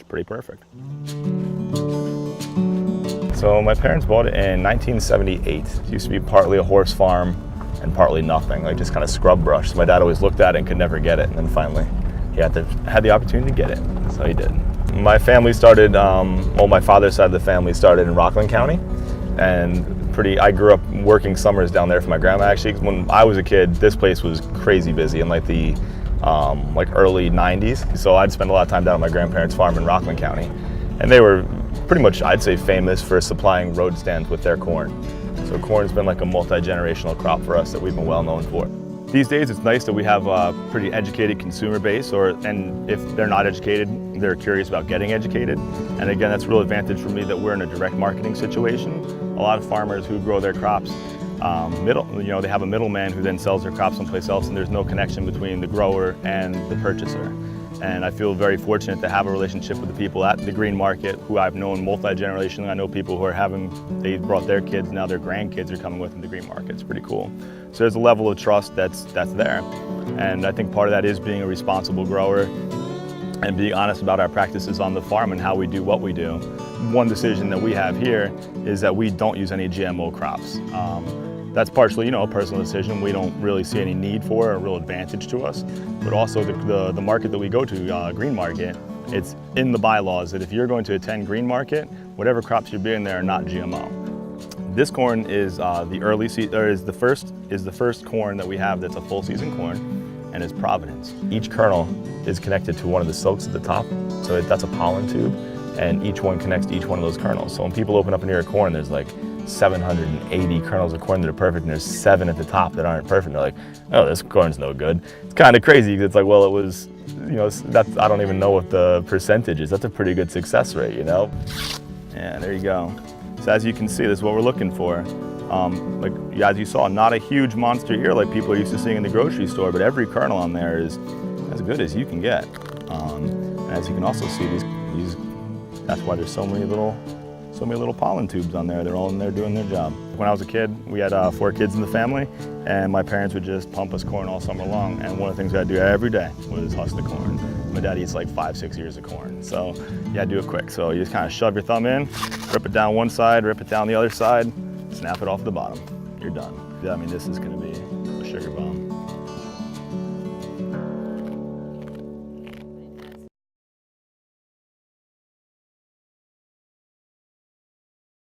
It's pretty perfect. So my parents bought it in 1978. It used to be partly a horse farm and partly nothing, like just kind of scrub brush. So my dad always looked at it and could never get it, and then finally he had the opportunity to get it, so he did. My family started, my father's side of the family started in Rockland County, and I grew up working summers down there for my grandma. Actually, when I was a kid, this place was crazy busy in like the early 90s. So I'd spend a lot of time down at my grandparents' farm in Rockland County, and they were pretty much, I'd say, famous for supplying road stands with their corn. So corn's been like a multi-generational crop for us that we've been well known for. These days, it's nice that we have a pretty educated consumer base, and if they're not educated, they're curious about getting educated. And again, that's a real advantage for me that we're in a direct marketing situation. A lot of farmers who grow their crops, they have a middleman who then sells their crops someplace else, and there's no connection between the grower and the purchaser. And I feel very fortunate to have a relationship with the people at the green market who I've known multi-generationally. I know people who they brought their kids, now their grandkids are coming with them to the green market. It's pretty cool. So there's a level of trust that's there. And I think part of that is being a responsible grower and being honest about our practices on the farm and how we do what we do. One decision that we have here is that we don't use any GMO crops. That's partially, a personal decision. We don't really see any need for or a real advantage to us. But also the market that we go to, green market, it's in the bylaws that if you're going to attend green market, whatever crops you're being there are not GMO. This corn is the first corn that we have that's a full season corn, and it's Providence. Each kernel is connected to one of the silks at the top, so that's a pollen tube, and each one connects to each one of those kernels. So when people open up an ear of corn, there's like 780 kernels of corn that are perfect, and there's 7 at the top that aren't perfect. And they're like, oh, this corn's no good. It's kind of crazy. It's like, well, it was, I don't even know what the percentage is. That's a pretty good success rate, Yeah, there you go. So as you can see, this is what we're looking for. As you saw, not a huge monster ear like people are used to seeing in the grocery store, but every kernel on there is as good as you can get. And as you can also see, that's why there's so many little pollen tubes on there. They're all in there doing their job. When I was a kid, we had 4 kids in the family, and my parents would just pump us corn all summer long. And one of the things we had to do every day was husk the corn. My dad eats like 5-6 ears of corn, so you had to do it quick. So you just kind of shove your thumb in, rip it down one side, rip it down the other side, snap it off the bottom. You're done. I mean, this is going to be a sugar bomb.